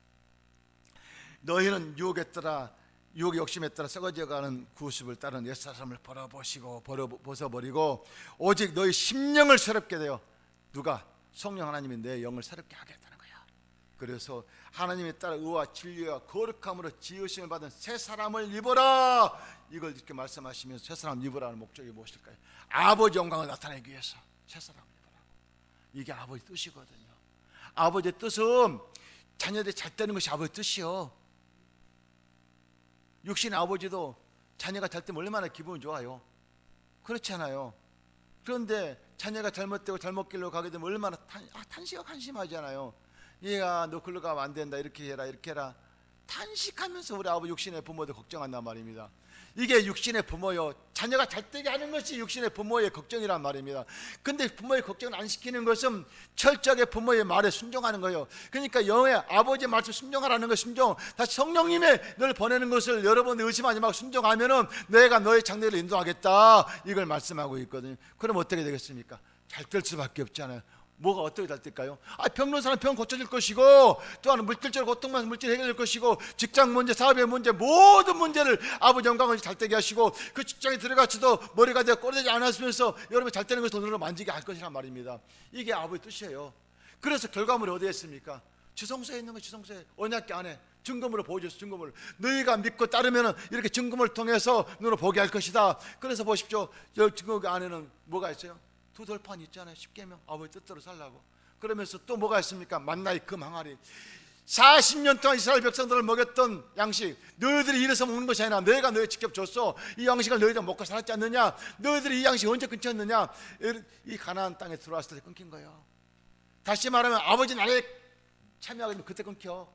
너희는 유혹에 따라, 유혹의 욕심에 따라 썩어져가는 구습을 따른 옛사람을 벗어버리고 오직 너희 심령을 새롭게 되어, 누가? 성령 하나님이 내 영을 새롭게 하겠다는 거야. 그래서 하나님에 따라 의와 진리와 거룩함으로 지으심을 받은 새 사람을 입어라, 이걸 이렇게 말씀하시면서 새 사람을 입으라는 목적이 무엇일까요? 아버지 영광을 나타내기 위해서 새 사람을 입으라고. 이게 아버지 뜻이거든요. 아버지의 뜻은 자녀들이 잘 되는 것이 아버지 뜻이요. 육신의 아버지도 자녀가 잘 때면 얼마나 기분이 좋아요. 그렇잖아요. 그런데 자녀가 잘못되고 잘못 길로 가게 되면 얼마나 탄식하잖아요. 얘가 너 글로 가면 안 된다, 이렇게 해라, 이렇게 해라. 탄식하면서 우리 아버지 육신의 부모도 걱정한단 말입니다. 이게 육신의 부모요, 자녀가 잘되게 하는 것이 육신의 부모의 걱정이란 말입니다. 근데 부모의 걱정을 안 시키는 것은 철저하게 부모의 말에 순종하는 거예요. 그러니까 영의 아버지의 말씀 순종하라는 것, 순종. 다시 성령님의 널 보내는 것을 여러분 의심하지 말고 순종하면은 내가 너의 장래를 인도하겠다, 이걸 말씀하고 있거든요. 그럼 어떻게 되겠습니까? 잘 될 수밖에 없잖아요. 뭐가 어떻게 잘 될까요? 병든 사람 병 고쳐질 것이고, 또한 물질적으로 고통만 물질 해결될 것이고, 직장 문제, 사업의 문제, 모든 문제를 아버지 영광을 잘 되게 하시고, 그 직장에 들어가서도 머리가 되어 꼬리되지 않았으면서 여러분 잘 되는 것을 돈으로 만지게 할 것이란 말입니다. 이게 아버지 뜻이에요. 그래서 결과물이 어디에 있습니까? 지성소에 있는 거, 지성소에 언약궤 안에 증거물을 보여줬어. 증거물을 너희가 믿고 따르면 이렇게 증거물을 통해서 너로 보게 할 것이다. 그래서 보십시오, 저 증거궤 안에는 뭐가 있어요? 두 돌판 있잖아요. 십계명, 아버지 뜻대로 살라고. 그러면서 또 뭐가 있습니까? 만나의 금 항아리. 40년 동안 이스라엘 백성들을 먹였던 양식, 너희들이 이래서 먹는 것이 아니라 내가 너희 직접 줬어. 이 양식을 너희들 먹고 살았지 않느냐? 너희들이 이 양식 언제 끊겼느냐? 이 가나안 땅에 들어왔을 때 끊긴 거예요. 다시 말하면 아버지 나라에 참여하게 되면 그때 끊겨.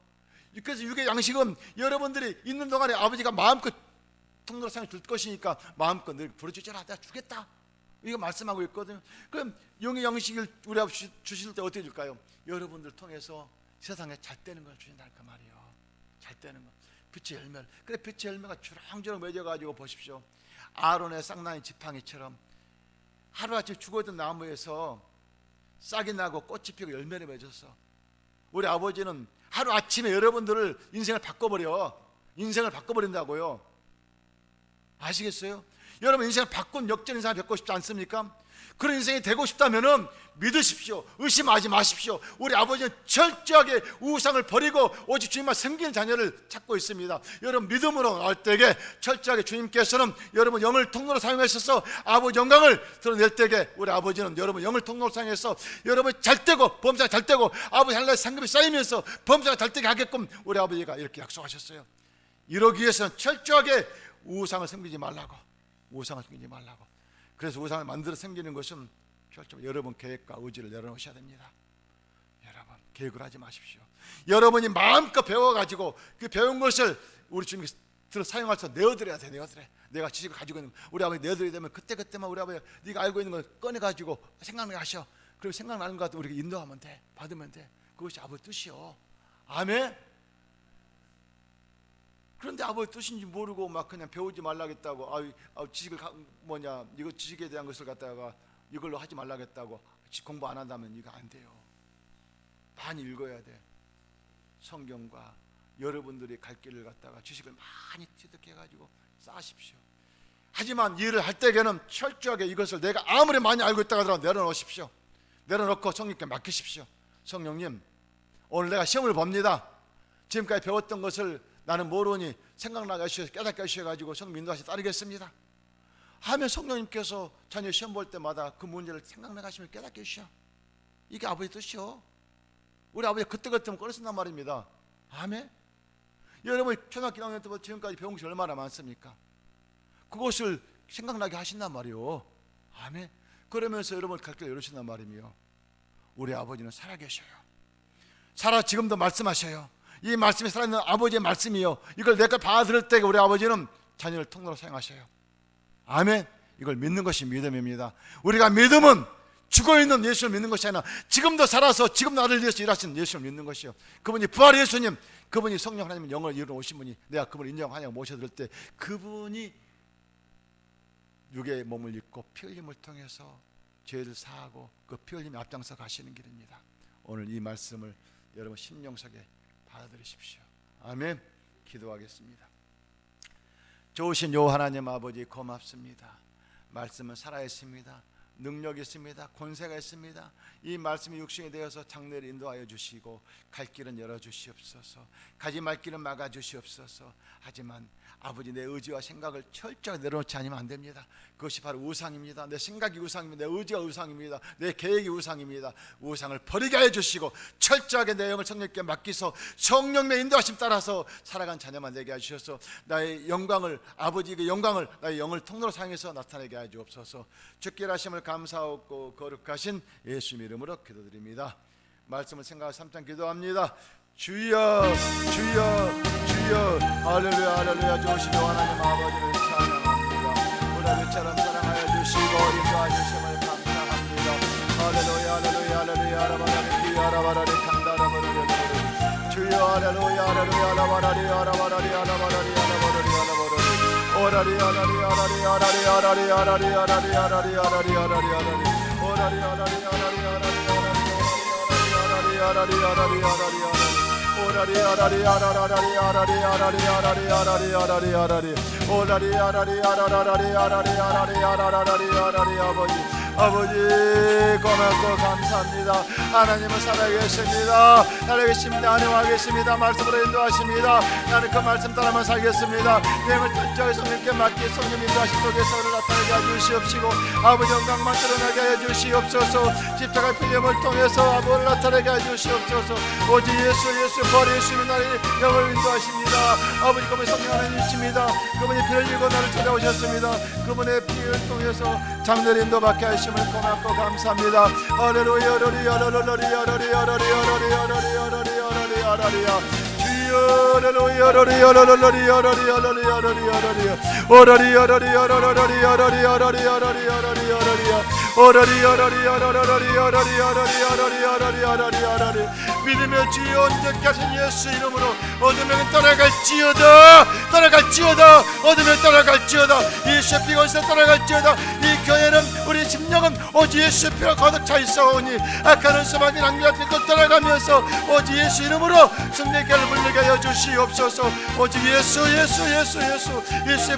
그래서 육의 양식은 여러분들이 있는 동안에 아버지가 마음껏 통로로 상을 줄 것이니까 마음껏 늘 부르짖어라, 내가 주겠다, 이거 말씀하고 있거든요. 그럼 영의 양식을 우리 아버지 주실 때 어떻게 줄까요? 여러분들 통해서 세상에 잘 되는 걸 주신다, 그 말이에요. 잘 되는 거, 빛의 열매를. 그래, 빛의 열매가 주렁주렁 맺어가지고 보십시오, 아론의 쌍나니 지팡이처럼 하루아침 죽어있던 나무에서 싹이 나고 꽃이 피고 열매를 맺었어. 우리 아버지는 하루아침에 여러분들을 인생을 바꿔버린다고요. 아시겠어요? 여러분 인생을 바꾼 역전 인생을 뵙고 싶지 않습니까? 그런 인생이 되고 싶다면은 믿으십시오. 의심하지 마십시오. 우리 아버지는 철저하게 우상을 버리고 오직 주님만 섬기는 자녀를 찾고 있습니다. 여러분 믿음으로 나올 때에 철저하게 주님께서는 여러분 영을 통로로 사용하셔서 아버지 영광을 드러낼 때에 우리 아버지는 여러분 영을 통로로 사용해서 여러분 잘되고 범사가 잘되고 아버지 하나님의 상급이 쌓이면서 범사가 잘되게 하게끔 우리 아버지가 이렇게 약속하셨어요. 이러기 위해서는 철저하게 우상을 섬기지 말라고. 그래서 우상을 만들어 섬기는 것은 철저히 여러분 계획과 의지를 내려놓으셔야 됩니다. 여러분 계획을 하지 마십시오. 여러분이 마음껏 배워가지고 그 배운 것을 우리 주님께서 들어 사용할 수 내어드려야 돼. 내가 지식을 가지고 있는 우리 아버지 내어드리게 되면 그때만 우리 아버지 네가 알고 있는 걸 꺼내가지고 생각나게 하셔. 그리고 생각나는 것 같으면 우리가 인도하면 돼. 받으면 돼. 그것이 아버지 뜻이요. 아멘. 그런데 아버지 뜻인지 모르고 막 그냥 배우지 말라겠다고 지식을 이거 지식에 대한 것을 갖다가 이걸로 하지 말라겠다고 공부 안 한다면 이거 안 돼요. 많이 읽어야 돼. 성경과 여러분들이 갈 길을 갖다가 지식을 많이 취득해가지고 쌓으십시오. 하지만 일을 할 때에는 철저하게 이것을 내가 아무리 많이 알고 있다 하더라도 내려놓으십시오. 내려놓고 성령님께 맡기십시오. 성령님, 오늘 내가 시험을 봅니다. 지금까지 배웠던 것을 나는 모르니 생각나게 하셔서 깨닫게 하셔가지고 성령 인도하시 따르겠습니다 하면 성령님께서 자녀 시험 볼 때마다 그 문제를 생각나게 하시면 깨닫게 해주셔. 이게 아버지 뜻이요. 우리 아버지 그때그때 꺼내쓴단 말입니다. 아멘. 여러분 초등학교 1학년 때부터 지금까지 배운 것이 얼마나 많습니까? 그것을 생각나게 하신단 말이요. 아멘. 그러면서 여러분 갈 길 열으신단 말이며 우리 아버지는 살아계셔요. 지금도 말씀하셔요. 이 말씀이 살아있는 아버지의 말씀이요. 이걸 내가 받아들일 때 우리 아버지는 자녀를 통로로 사용하셔요. 아멘. 이걸 믿는 것이 믿음입니다. 우리가 믿음은 죽어있는 예수를 믿는 것이 아니라 지금도 살아서 지금 나를 위해서 일하시는 예수를 믿는 것이요. 그분이 부활의 예수님, 그분이 성령 하나님의 영을 이루어 오신 분이 내가 그분을 인정하냐고 모셔드릴 때 그분이 육의 몸을 입고 피 흘림을 통해서 죄를 사하고 그 피 흘림에 앞장서 가시는 길입니다. 오늘 이 말씀을 여러분 심령속에 받아들이십시오. 아멘. 기도하겠습니다. 좋으신 요 하나님 아버지 고맙습니다. 말씀은 살아있습니다. 능력이 있습니다. 권세가 있습니다. 이 말씀이 육신이 되어서 장래를 인도하여 주시고 갈 길은 열어주시옵소서. 가지 말 길은 막아주시옵소서. 하지만 아버지 내 의지와 생각을 철저히 내려놓지 않으면 안 됩니다. 그것이 바로 우상입니다. 내 생각이 우상입니다. 내 의지가 우상입니다. 내 계획이 우상입니다. 우상을 버리게 하여 주시고 철저하게 내 영을 성령께 맡기서 성령의 인도하심 따라서 살아간 자녀만 되게 하셔서 나의 영광을 아버지의 영광을 나의 영을 통로로 사용해서 나타내게 하여 주옵소서. 주께 하심을 감사하고 거룩하신 예수 이름으로 기도드립니다. 말씀을 생각하고 3장 기도합니다. 주여 주여 주여 할렐루야 할렐루야. 좋으신 하나님 아버지를 찬양합니다. 우라비처럼 사랑하여 주시고 인도하여 주심을 감사합니다. 할렐루야 할렐루야 할렐루야 아라바라리 아라바라리 간다라바라리 주여 할렐루야 할렐루야 아라바라리 아라바라리 아라바라리 아라바라리 아라바라리 오라리 아라리 아라리 아라리 아라리 아라리 아라리 아라리 아라리 아라리 아라리 오라리 아라리 아라리 아라리 아라리 아라리 아라리 아라리 오라리 아라리 아라라리 아라리 아라리 아라리 아라리 아라리 아라리 오라리 아라리 아라라리 아라리 아라리 아라라리 아라리 아버지 고맙고 감사합니다. 하나님은 살아계십니다. 살아계십니다. 안녕하겠습니다. 말씀으로 인도하십니다. 나는 그 말씀 따라만 살겠습니다. 내을 철저히 성령께 맡기 성령 인도하심 속에서 오늘 나타나게 하여 주시옵시고 아버지 영광만 드러나게 하여 주시옵소서. 십자가 피임을 통해서 아버지를 나타나게 하여 주시옵소서. 오직 예수 부활의 예수님이 나를 영을 인도하십니다. 아버지 그분이 성령 하나님이십니다. 그분이 피를 흘리고 나를 찾아오셨습니다. 그분의 피를 통해서 장래를 인도받게 하심을 고맙고 감사합니다. 할렐루야 할렐루야 할렐루야 할렐루야 할렐루야 할렐루야 주여 할렐루야 할렐루야 할렐루야 할렐루야 할렐루야 오라리 오라리 오라리 오라리 오라리 오라리 오라리 오라리 오라리 오라리 오라리 오라리 오라리 믿음의 주여 온전케 하신 예수 이름으로 어둠에는 떠나갈지어다 어둠에 떠나갈지어다 예수의 피가 온서 떠나갈지어다 이 교회는 우리 심령은 오직 예수의 피가 가득 차 있어오니 악한 수많은 낭비가 들고 떠나가면서 오직 예수 이름으로 승리께를 물리게 하여 주시옵소서. 오직 예수의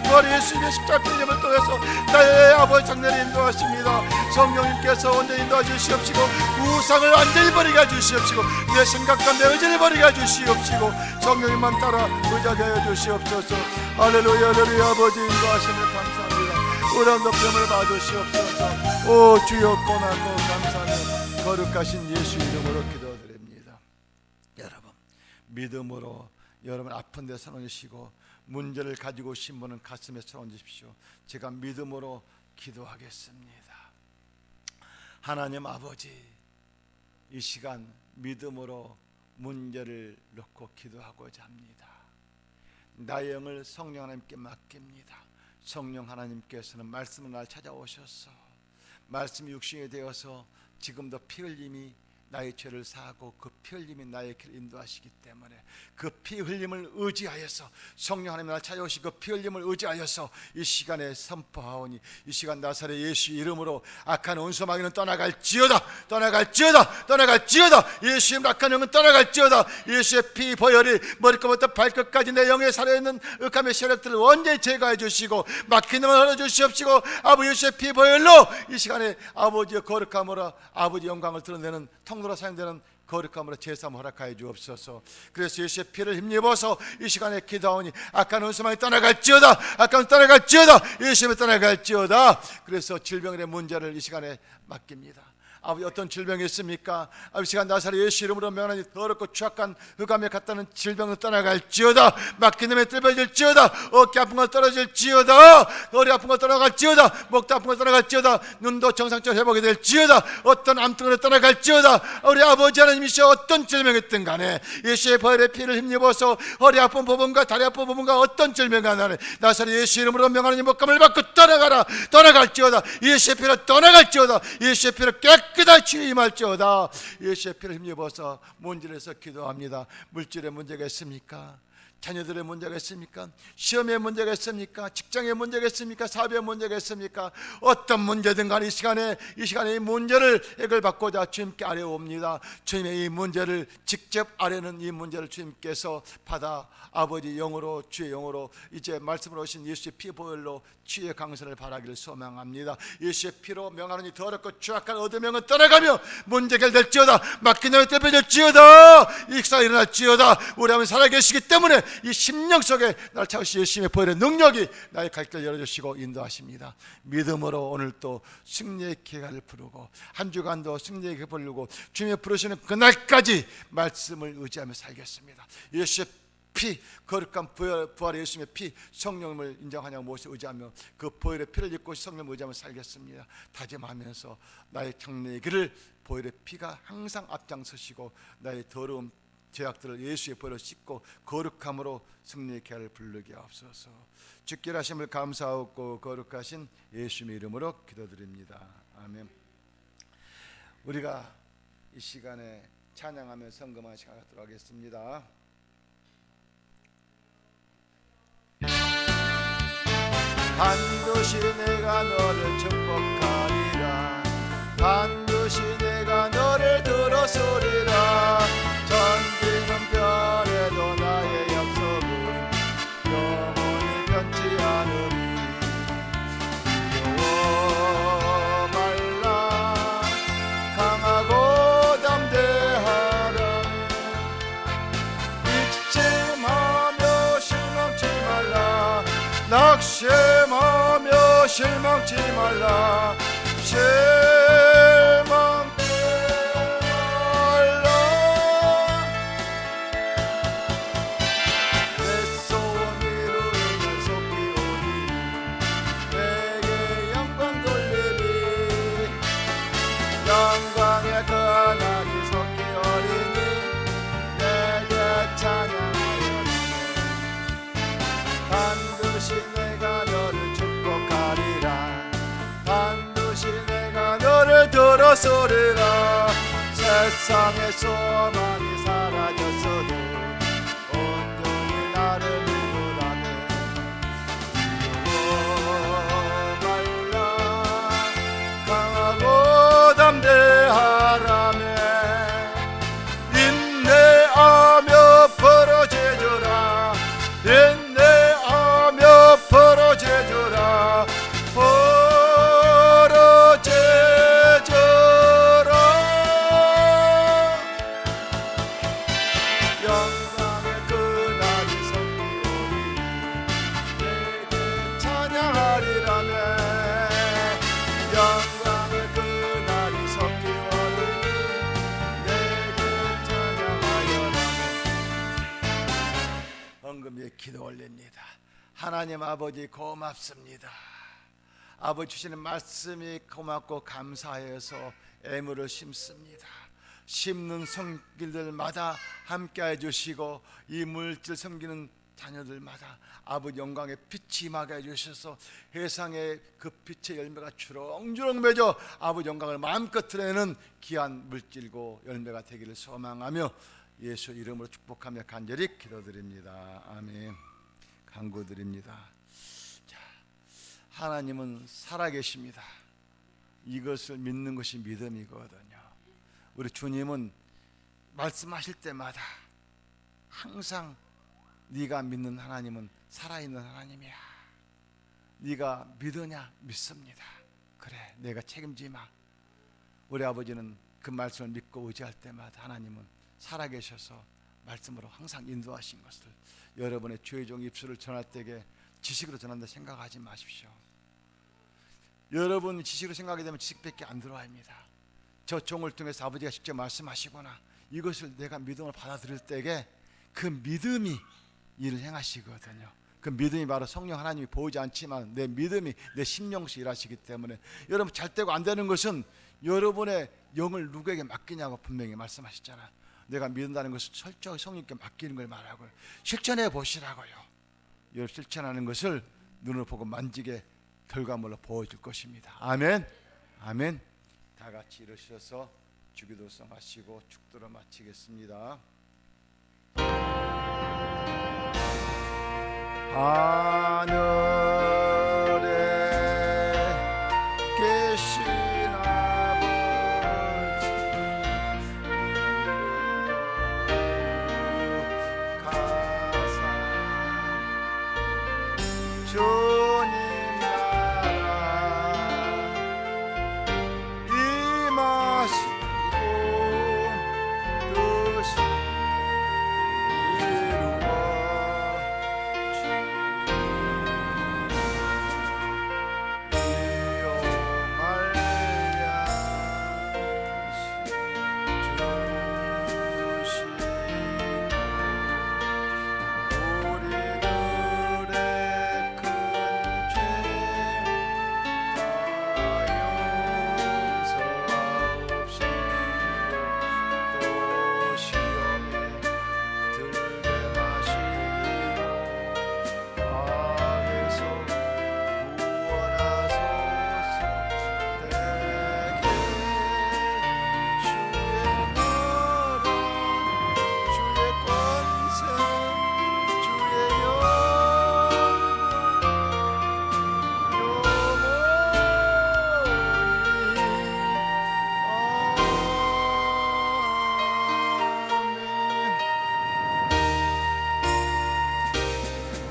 부활의 예수님의 십자가 피임을 통해서 나의 아버지 장래를 인도하십니다. 성령님께서 온전히 인도해 주시옵시고 우상을 완전히 버리게 해 주시옵시고 내 생각과 내 의지를 버리게 해 주시옵시고 성령님만 따라 의지하게 해 주시옵소서. 할렐루야 할렐루야. 아버지 인도하심을 감사합니다. 우람 높임을 받으시옵소서. 오 주여 고맙고 감사하며 거룩하신 예수 이름으로 기도드립니다. 여러분 믿음으로 여러분 아픈 데 손 얹으시고 문제를 가지고 오신 분은 가슴에 손 얹으십시오. 제가 믿음으로 기도하겠습니다. 하나님 아버지, 이 시간 믿음으로 문제를 놓고 기도하고자 합니다. 나의 영을 성령 하나님께 맡깁니다. 성령 하나님께서는 말씀을 날 찾아오셔서 말씀이 육신이 되어서 지금도 피 흘림이 나의 죄를 사하고 그 피 흘림이 나의 길을 인도하시기 때문에 그 피 흘림을 의지하여서 성령 하나님 날 찾아오신 그 피 흘림을 의지하여서 이 시간에 선포하오니 이 시간 나사렛 예수 이름으로 악한 원수 마귀는 떠나갈지어다, 떠나갈지어다, 떠나갈지어다. 예수의 악한 영은 떠나갈지어다. 예수의 피 보혈이 머리끝부터 발끝까지 내 영에 살아있는 악함의 세력들을 완전히 제거해 주시고 막힌 놈을 흘려주시옵시고 아버지 예수의 피 보혈로 이 시간에 아버지의 거룩함으로 아버지 영광을 드러내는 통로로 사용되는 거룩함으로 제사함 허락하여 주옵소서. 그래서 예수의 피를 힘입어서 이 시간에 기도하오니 악한 원수망이 떠나갈지어다, 악한 떠나갈지어다, 예수님이 떠나갈지어다. 그래서 질병의 문제를 이 시간에 맡깁니다. 아버지 어떤 질병이 있습니까? 아버지 시간 나사렛 예수 이름으로 명하니 더럽고 추악한 흑암에 갔다는 질병을 떠나갈지어다. 막힌 놈에 뜰어질지어다. 어깨 아픈 거 떨어질지어다. 허리 아픈 거 떠나갈지어다. 목도 아픈 거 떠나갈지어다. 눈도 정상적으로 회복이 될지어다. 어떤 암증으로 떠나갈지어다. 우리 아버지 하나님이시여 어떤 질병이 있든 간에 예수의 보혈의 피를 힘입어서 허리 아픈 부분과 다리 아픈 부분과 어떤 질병이 간에 나사렛 예수 이름으로 명하니 목감을 받고 떠나가라. 떠나갈지어다. 예수의 피로 떠나갈지어다. 예수의 피로 깨끗이 임할지어다. 예수의 피를 힘입어서 문질에서 기도합니다. 물질의 문제가 있습니까? 자녀들의 문제가 있습니까? 시험의 문제가 있습니까? 직장의 문제가 있습니까? 사업의 문제가 있습니까? 어떤 문제든 간에 이 시간에 이 문제를 해결받고자 주님께 아뢰옵니다. 주님의 이 문제를 직접 아뢰는 이 문제를 주님께서 받아 아버지 영으로 주의 영으로 이제 말씀으로 오신 예수의 피 보혈로 치유의 강선을 바라기를 소망합니다. 예수의 피로 명하노니 더럽고 추악한 어둠명은 떠나가며 문제 해결될지어다. 막힌 놈이 떼어질지어다. 익사가 일어날지어다. 우리 하나님 살아계시기 때문에 이 심령 속에 날 찾으신 예수님의 보혈의 능력이 나의 갈 길을 열어주시고 인도하십니다. 믿음으로 오늘 또 승리의 기회를 부르고 한 주간도 승리의 기회를 부르고 주님의 부르시는 그날까지 말씀을 의지하며 살겠습니다. 예수의 피, 거룩한 부활의 예수님의 피, 성령을 인정하냐고 무엇을 의지하며 그 보혈의 피를 입고 성령을 의지하며 살겠습니다. 다짐하면서 나의 장래의 길을 보혈의 피가 항상 앞장서시고 나의 더러운 죄악들을 예수의 보혈로 씻고 거룩함으로 승리의 기회를 부르게 하옵소서. 주께 하심을 감사하고 거룩하신 예수님의 이름으로 기도드립니다. 아멘. 우리가 이 시간에 찬양하며 성금하는 시간을 갖도록 하겠습니다. 반드시 내가 너를 축복하리라. 반드시 내가 너를 들어서리라. 전지는 변해도 나의 약속은 영원히 변치 않으리. 두려워 말라. 강하고 담대하라. 낙심하며 실망치 말라. 낙심하며 실망치 말라. 실망치 말라. 내 소원 이루면 속히 오니 내게 영광 돌리리. 영광의 그날이 속히 오리니 내게 찬양하리니. 반드시 내가 너를 축복하리라. 반드시 내가 너를 들어서리라. 세상의 소망이 사라졌어도 온전히 나를 믿으라네. 두려워 말라. 강하고 담대하라며. 인내하며 벌어져주라. 인내하며 벌어져주라. 벌어져주라. 헌금 위에 기도 올립니다. 하나님 아버지 고맙습니다. 아버지 주시는 말씀이 고맙고 감사해서 애물을 심습니다. 심는 성길들마다 함께해 주시고 이 물질 섬기는 자녀들마다 아버지 영광의 빛이 임하게 해주셔서 세상에 그 빛의 열매가 주렁주렁 맺어 아버지 영광을 마음껏 드러내는 귀한 물질고 열매가 되기를 소망하며 예수 이름으로 축복하며 간절히 기도드립니다. 아멘. 간구드립니다. 자, 하나님은 살아계십니다. 이것을 믿는 것이 믿음이거든요. 우리 주님은 말씀하실 때마다 항상 네가 믿는 하나님은 살아있는 하나님이야. 네가 믿으냐? 믿습니다. 그래, 내가 책임지마. 우리 아버지는 그 말씀을 믿고 의지할 때마다 하나님은 살아계셔서 말씀으로 항상 인도하신 것을 여러분의 죄종 입술을 전할 때에 지식으로 전한다 생각하지 마십시오. 여러분 지식으로 생각하게 되면 지식밖에 안 들어옵니다. 저 종을 통해서 아버지가 직접 말씀하시거나 이것을 내가 믿음을 받아들일 때에 그 믿음이 일을 행하시거든요. 그 믿음이 바로 성령 하나님이 보이지 않지만 내 믿음이 내 심령시 일하시기 때문에 여러분 잘 되고 안 되는 것은 여러분의 영을 누구에게 맡기냐고 분명히 말씀하셨잖아요. 내가 믿는다는 것을 철저히 성령께 맡기는 걸 말하고 실천해 보시라고요. 여러분 실천하는 것을 눈을 보고 만지게 결과물로 보여줄 것입니다. 아멘. 아멘. 다 같이 일어서서 주기도성 하시고 축도를 마치겠습니다. 하늘에 계신 아버지 가사 주님 나라 임하시고 뜻이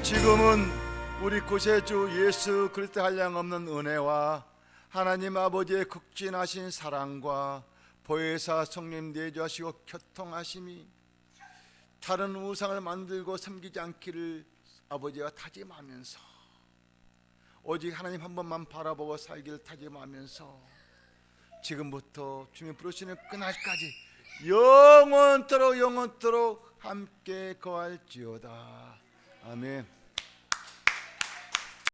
지금은 우리 구세주 예수 그리스도 한량없는 은혜와 하나님 아버지의 극진하신 사랑과 보혜사 성령 내주하시고 교통하심이 다른 우상을 만들고 섬기지 않기를 아버지가 다짐하면서 오직 하나님 한 번만 바라보고 살기를 다짐하면서 지금부터 주님 부르시는 그날까지 영원토록 함께 거할지어다. 아멘.